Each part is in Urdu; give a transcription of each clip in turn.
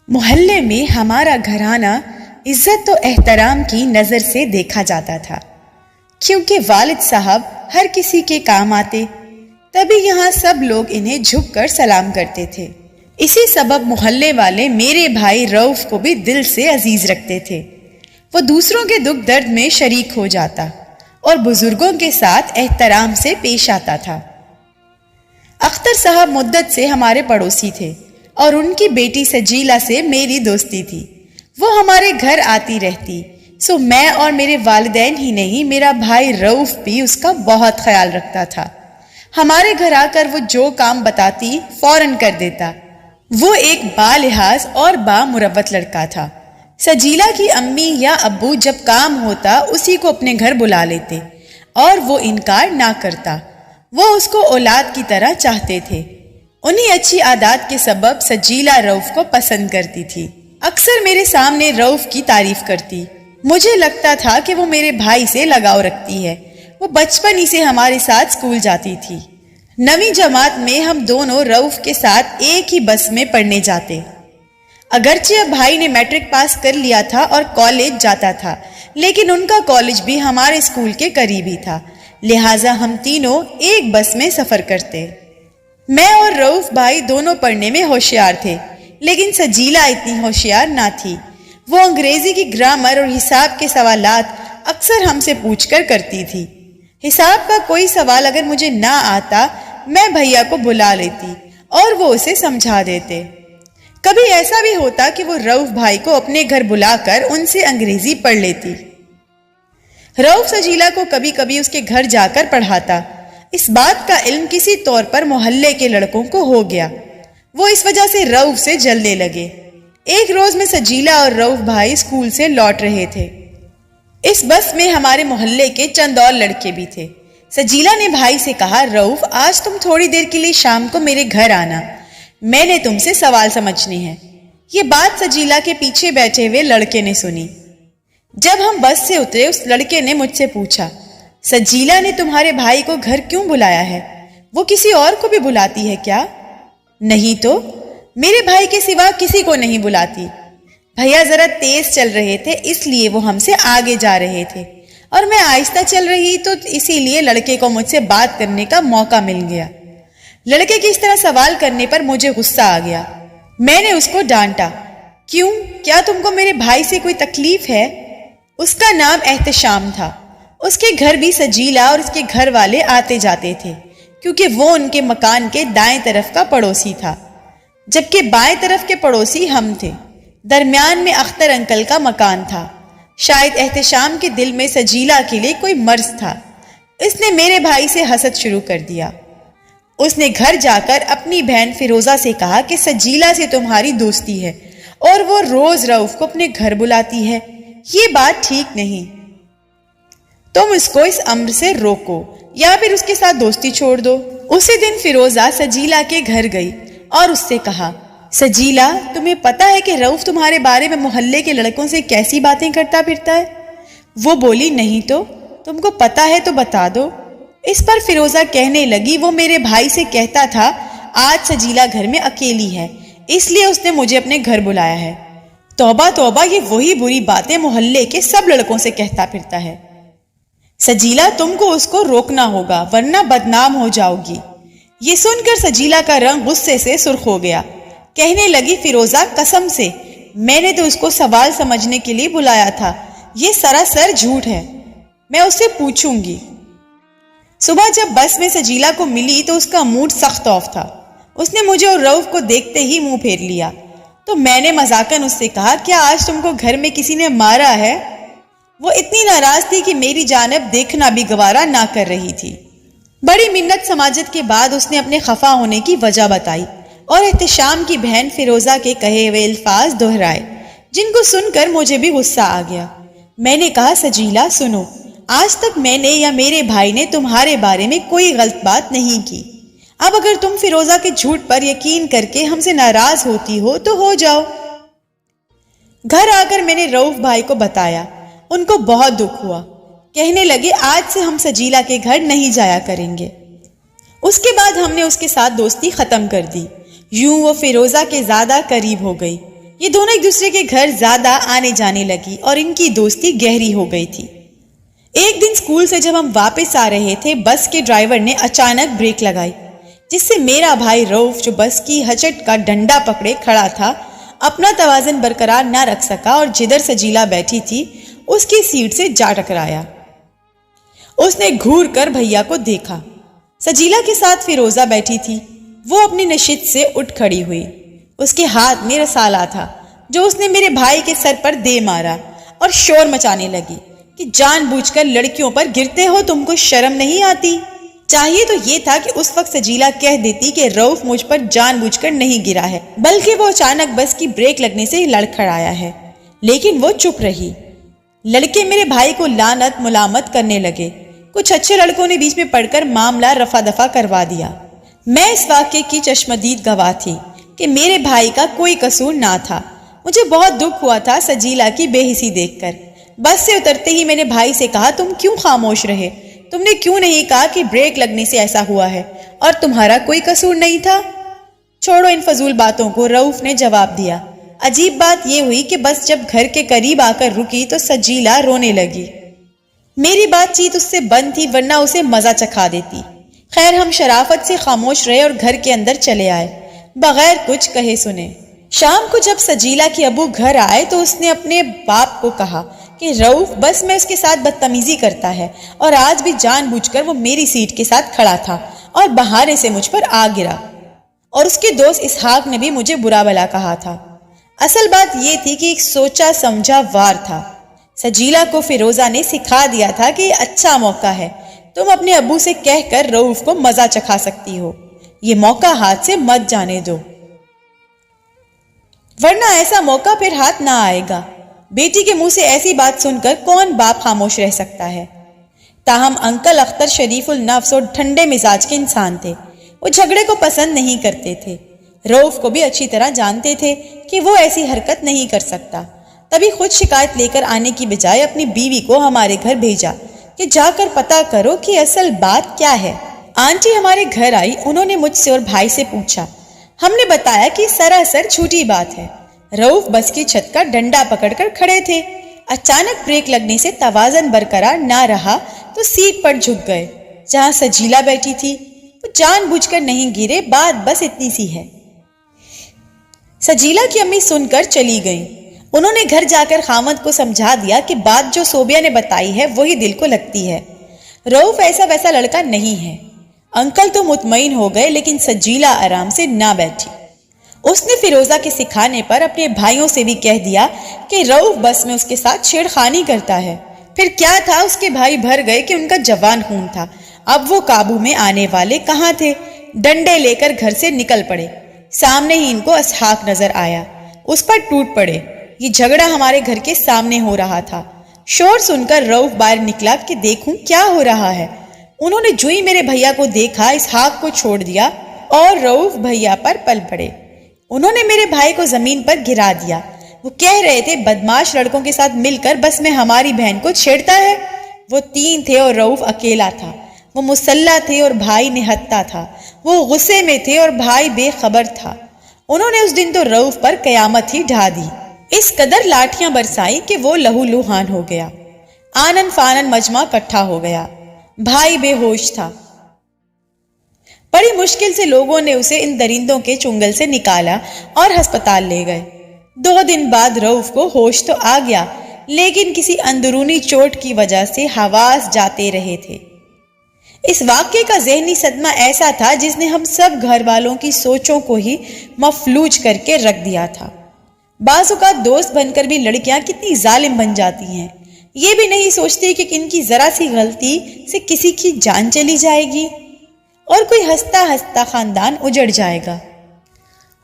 محلے میں ہمارا گھرانہ عزت و احترام کی نظر سے دیکھا جاتا تھا، کیونکہ والد صاحب ہر کسی کے کام آتے، تبھی یہاں سب لوگ انہیں جھک کر سلام کرتے تھے۔ اسی سبب محلے والے میرے بھائی رؤف کو بھی دل سے عزیز رکھتے تھے۔ وہ دوسروں کے دکھ درد میں شریک ہو جاتا اور بزرگوں کے ساتھ احترام سے پیش آتا تھا۔ اختر صاحب مدت سے ہمارے پڑوسی تھے اور ان کی بیٹی سجیلا سے میری دوستی تھی۔ وہ ہمارے گھر آتی رہتی، سو میں اور میرے والدین ہی نہیں، میرا بھائی رؤف بھی اس کا بہت خیال رکھتا تھا۔ ہمارے گھر آ کر وہ جو کام بتاتی فوراً کر دیتا۔ وہ ایک بالحاظ اور بامروت لڑکا تھا۔ سجیلا کی امی یا ابو جب کام ہوتا اسی کو اپنے گھر بلا لیتے اور وہ انکار نہ کرتا۔ وہ اس کو اولاد کی طرح چاہتے تھے۔ انہی اچھی عادات کے سبب سجیلا رؤف کو پسند کرتی تھی۔ اکثر میرے سامنے رؤف کی تعریف کرتی۔ مجھے لگتا تھا کہ وہ میرے بھائی سے لگاؤ رکھتی ہے۔ وہ بچپن ہی سے ہمارے ساتھ اسکول جاتی تھی۔ 9ویں جماعت میں ہم دونوں رؤف کے ساتھ ایک ہی بس میں پڑھنے جاتے۔ اگرچہ اب بھائی نے میٹرک پاس کر لیا تھا اور کالج جاتا تھا، لیکن ان کا کالج بھی ہمارے اسکول کے قریب ہی تھا، لہٰذا ہم تینوں ایک بس میں سفر کرتے۔ میں اور رؤف بھائی دونوں پڑھنے میں ہوشیار تھے، لیکن سجیلا اتنی ہوشیار نہ تھی۔ وہ انگریزی کی گرامر اور حساب کے سوالات اکثر ہم سے پوچھ کر کرتی تھی۔ حساب کا کوئی سوال اگر مجھے نہ آتا، میں بھیا کو بلا لیتی اور وہ اسے سمجھا دیتے۔ کبھی ایسا بھی ہوتا کہ وہ رؤف بھائی کو اپنے گھر بلا کر ان سے انگریزی پڑھ لیتی۔ رؤف سجیلا کو کبھی کبھی اس کے گھر جا کر پڑھاتا۔ اس بات کا علم کسی طور پر محلے کے لڑکوں کو ہو گیا۔ وہ اس وجہ سے رؤف سے جلنے لگے۔ ایک روز میں سجیلا اور رؤف بھائی اسکول سے لوٹ رہے تھے۔ اس بس میں ہمارے محلے کے چند اور لڑکے بھی تھے۔ سجیلا نے بھائی سے کہا، رؤف آج تم تھوڑی دیر کے لیے شام کو میرے گھر آنا، میں نے تم سے سوال سمجھنے ہیں۔ یہ بات سجیلا کے پیچھے بیٹھے ہوئے لڑکے نے سنی۔ جب ہم بس سے اترے اس لڑکے نے مجھ سے پوچھا، سجیلا نے تمہارے بھائی کو گھر کیوں بلایا ہے؟ وہ کسی اور کو بھی بلاتی ہے کیا؟ نہیں تو، میرے بھائی کے سوا کسی کو نہیں بلاتی۔ بھیا ذرا تیز چل رہے تھے اس لیے وہ ہم سے آگے جا رہے تھے اور میں آہستہ چل رہی تو اسی لیے لڑکے کو مجھ سے بات کرنے کا موقع مل گیا۔ لڑکے کی اس طرح سوال کرنے پر مجھے غصہ آ گیا۔ میں نے اس کو ڈانٹا، کیوں؟ کیا تم کو میرے بھائی سے کوئی تکلیف ہے؟ اس کا نام احتشام تھا۔ اس کے گھر بھی سجیلا اور اس کے گھر والے آتے جاتے تھے، کیونکہ وہ ان کے مکان کے دائیں طرف کا پڑوسی تھا، جبکہ بائیں طرف کے پڑوسی ہم تھے۔ درمیان میں اختر انکل کا مکان تھا۔ شاید احتشام کے دل میں سجیلا کے لیے کوئی مرض تھا۔ اس نے میرے بھائی سے حسد شروع کر دیا۔ اس نے گھر جا کر اپنی بہن فیروزہ سے کہا کہ سجیلا سے تمہاری دوستی ہے اور وہ روز رؤف کو اپنے گھر بلاتی ہے، یہ بات ٹھیک نہیں۔ تم اس کو اس امر سے روکو یا پھر اس کے ساتھ دوستی چھوڑ دو۔ اسی دن فیروزہ سجیلا کے گھر گئی اور اس سے کہا، سجیلا تمہیں پتا ہے کہ رؤف تمہارے بارے میں محلے کے لڑکوں سے کیسی باتیں کرتا پھرتا ہے؟ وہ بولی، نہیں تو، تم کو پتا ہے تو بتا دو۔ اس پر فیروزہ کہنے لگی، وہ میرے بھائی سے کہتا تھا آج سجیلا گھر میں اکیلی ہے، اس لیے اس نے مجھے اپنے گھر بلایا ہے۔ توبہ توبہ، یہ وہی بری باتیں محلے کے سب لڑکوں سے کہتا پھرتا ہے۔ سجیلا تم کو اس کو روکنا ہوگا ورنہ بدنام ہو جاؤ گی۔ یہ سن کر سجیلا کا رنگ غصے سے سرخ ہو گیا۔ کہنے لگی، فیروزہ قسم سے میں نے تو اس کو سوال سمجھنے کے لیے بلایا تھا، یہ سراسر جھوٹ ہے، میں اس سے پوچھوں گی۔ صبح جب بس میں سجیلا کو ملی تو اس کا موڈ سخت آف تھا۔ اس نے مجھے اور رؤف کو دیکھتے ہی منہ پھیر لیا، تو میں نے مذاقاً اس سے کہا، کیا آج تم کو گھر میں کسی نے مارا ہے؟ وہ اتنی ناراض تھی کہ میری جانب دیکھنا بھی گوارا نہ کر رہی تھی۔ بڑی منت سماجت کے بعد اس نے اپنے خفا ہونے کی وجہ بتائی اور احتشام کی بہن فیروزہ کے کہے ہوئے الفاظ دہرائے، جن کو سن کر مجھے بھی غصہ آ گیا۔ میں نے کہا، سجیلا سنو، آج تک میں نے یا میرے بھائی نے تمہارے بارے میں کوئی غلط بات نہیں کی۔ اب اگر تم فیروزہ کے جھوٹ پر یقین کر کے ہم سے ناراض ہوتی ہو تو ہو جاؤ۔ گھر آ کر میں نے رؤف بھائی کو بتایا، ان کو بہت دکھ ہوا۔ کہنے لگے، آج سے ہم سجیلا کے گھر نہیں جایا کریں گے۔ اس کے بعد ہم نے اس کے ساتھ دوستی ختم کر دی۔ یوں وہ فیروزہ کے زیادہ قریب ہو گئی۔ یہ دونوں ایک دوسرے کے گھر زیادہ آنے جانے لگی اور ان کی دوستی گہری ہو گئی تھی۔ ایک دن اسکول سے جب ہم واپس آ رہے تھے، بس کے ڈرائیور نے اچانک بریک لگائی، جس سے میرا بھائی رؤف جو بس کی ہچٹ کا ڈنڈا پکڑے کھڑا تھا اپنا توازن برقرار نہ رکھ سکا اور جدھر سجیلا بیٹھی تھی اس کی سیٹ سے جا ٹکرایا۔ اس نے گھور کر بھیا کو دیکھا۔ سجیلا کے ساتھ فیروزہ بیٹھی تھی۔ وہ اپنی نشست سے اٹھ کھڑی ہوئی۔ اس کے ہاتھ میں رسالہ تھا جو اس نے میرے بھائی کے سر پر دے مارا اور شور مچانے لگی کہ جان بوجھ کر لڑکیوں پر گرتے ہو، تم کو شرم نہیں آتی؟ چاہیے تو یہ تھا کہ اس وقت سجیلا کہہ دیتی کہ رؤف مجھ پر جان بوجھ کر نہیں گرا ہے، بلکہ وہ اچانک بس کی بریک لگنے سے لڑکھڑایا ہے، لیکن وہ چپ رہی۔ لڑکے میرے بھائی کو لعنت ملامت کرنے لگے۔ کچھ اچھے لڑکوں نے بیچ میں پڑھ کر معاملہ رفع دفع کروا دیا۔ میں اس واقعے کی چشمدید گواہ تھی کہ میرے بھائی کا کوئی قصور نہ تھا۔ مجھے بہت دکھ ہوا تھا سجیلا کی بے حسی دیکھ کر۔ بس سے اترتے ہی میں نے بھائی سے کہا، تم کیوں خاموش رہے؟ تم نے کیوں نہیں کہا کہ بریک لگنے سے ایسا ہوا ہے اور تمہارا کوئی قصور نہیں تھا؟ چھوڑو ان فضول باتوں کو، رؤف نے جواب دیا۔ عجیب بات یہ ہوئی کہ بس جب گھر کے قریب آ کر رکی تو سجیلا رونے لگی۔ میری بات چیت اس سے بند تھی ورنہ اسے مزہ چکھا دیتی۔ خیر ہم شرافت سے خاموش رہے اور گھر کے اندر چلے آئے بغیر کچھ کہے سنے۔ شام کو جب سجیلا کے ابو گھر آئے تو اس نے اپنے باپ کو کہا کہ رؤف بس میں اس کے ساتھ بدتمیزی کرتا ہے اور آج بھی جان بوجھ کر وہ میری سیٹ کے ساتھ کھڑا تھا اور بہانے سے مجھ پر آ گرا، اور اس کے دوست اسحاق نے بھی مجھے برا بلا کہا تھا۔ اصل بات یہ تھی کہ ایک سوچا سمجھا وار تھا۔ سجیلا کو فیروزہ نے سکھا دیا تھا کہ یہ اچھا موقع ہے، تم اپنے ابو سے کہہ کر رؤف کو مزہ چکھا سکتی ہو، یہ موقع ہاتھ سے مت جانے دو، ورنہ ایسا موقع پھر ہاتھ نہ آئے گا۔ بیٹی کے منہ سے ایسی بات سن کر کون باپ خاموش رہ سکتا ہے؟ تاہم انکل اختر شریف النفس اور ٹھنڈے مزاج کے انسان تھے۔ وہ جھگڑے کو پسند نہیں کرتے تھے۔ رؤف کو بھی اچھی طرح جانتے تھے کہ وہ ایسی حرکت نہیں کر سکتا، تبھی خود شکایت لے کر آنے کی بجائے اپنی بیوی کو ہمارے گھر بھیجا کہ جا کر پتہ کرو کہ اصل بات کیا ہے۔ آنٹی ہمارے گھر آئی، انہوں نے مجھ سے اور بھائی سے پوچھا۔ ہم نے بتایا کہ سراسر جھوٹی بات ہے۔ رؤف بس کی چھت کا ڈنڈا پکڑ کر کھڑے تھے۔ اچانک بریک لگنے سے توازن برقرار نہ رہا تو سیٹ پر جھک گئے جہاں سجیلا بیٹھی تھی۔ وہ جان بوجھ کر نہیں گرے، بات بس اتنی سی ہے۔ سجیلا کی امی سن کر چلی گئیں۔ انہوں نے گھر جا کر خامد کو سمجھا دیا کہ بات جو صوبیہ نے بتائی ہے وہی دل کو لگتی ہے، رؤف ایسا ویسا لڑکا نہیں ہے۔ انکل تو مطمئن ہو گئے لیکن سجیلا آرام سے نہ بیٹھی۔ اس نے فیروزہ کے سکھانے پر اپنے بھائیوں سے بھی کہہ دیا کہ رؤف بس میں اس کے ساتھ چھیڑخانی کرتا ہے۔ پھر کیا تھا، اس کے بھائی بھر گئے کہ ان کا جوان خون تھا، اب وہ قابو میں آنے والے کہاں تھے؟ ڈنڈے لے کر گھر سے نکل پڑے۔ سامنے ہی ان کو اسحاق نظر آیا، اس پر ٹوٹ پڑے۔ یہ جھگڑا ہمارے گھر کے سامنے ہو رہا تھا۔ شور سن کر رؤف باہر نکلا کہ دیکھوں کیا ہو رہا ہے۔ انہوں نے جو ہی میرے بھیا کو دیکھا، اسحاق کو چھوڑ دیا اور رؤف بھیا پر پل پڑے۔ انہوں نے میرے بھائی کو زمین پر گرا دیا۔ وہ کہہ رہے تھے بدماش لڑکوں کے ساتھ مل کر بس میں ہماری بہن کو چھیڑتا ہے۔ وہ 3 تھے اور رؤف اکیلا تھا۔ وہ مسلح تھے اور بھائی نہتھا تھا۔ وہ غصے میں تھے اور بھائی بے خبر تھا۔ انہوں نے اس دن تو رؤف پر قیامت ہی ڈھا دی، اس قدر لاٹھیاں برسائی کہ وہ لہو لوہان ہو گیا۔ آنن فانن مجمع کٹھا ہو گیا۔ بھائی بے ہوش تھا۔ بڑی مشکل سے لوگوں نے اسے ان درندوں کے چنگل سے نکالا اور ہسپتال لے گئے۔ 2 دن بعد رؤف کو ہوش تو آ گیا لیکن کسی اندرونی چوٹ کی وجہ سے حواس جاتے رہے تھے۔ اس واقعے کا ذہنی صدمہ ایسا تھا جس نے ہم سب گھر والوں کی سوچوں کو ہی مفلوج کر کے رکھ دیا تھا۔ بعض اوقات دوست بن کر بھی لڑکیاں کتنی ظالم بن جاتی ہیں، یہ بھی نہیں سوچتی کہ ان کی ذرا سی غلطی سے کسی کی جان چلی جائے گی اور کوئی ہنستا ہنستا خاندان اجڑ جائے گا۔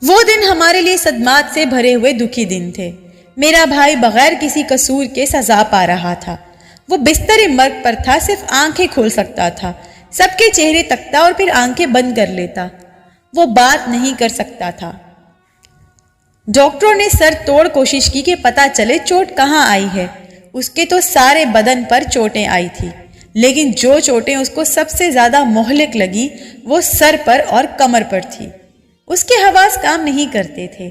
وہ دن ہمارے لیے صدمات سے بھرے ہوئے دکھی دن تھے۔ میرا بھائی بغیر کسی قصور کے سزا پا رہا تھا۔ وہ بستر مرگ پر تھا، صرف آنکھیں کھول سکتا تھا، سب کے چہرے تکتا اور پھر آنکھیں بند کر لیتا۔ وہ بات نہیں کر سکتا تھا۔ ڈاکٹروں نے سر توڑ کوشش کی کہ پتہ چلے چوٹ کہاں آئی ہے۔ اس کے تو سارے بدن پر چوٹیں آئی تھی، لیکن جو چوٹیں اس کو سب سے زیادہ مہلک لگی وہ سر پر اور کمر پر تھی۔ اس کے حواس کام نہیں کرتے تھے۔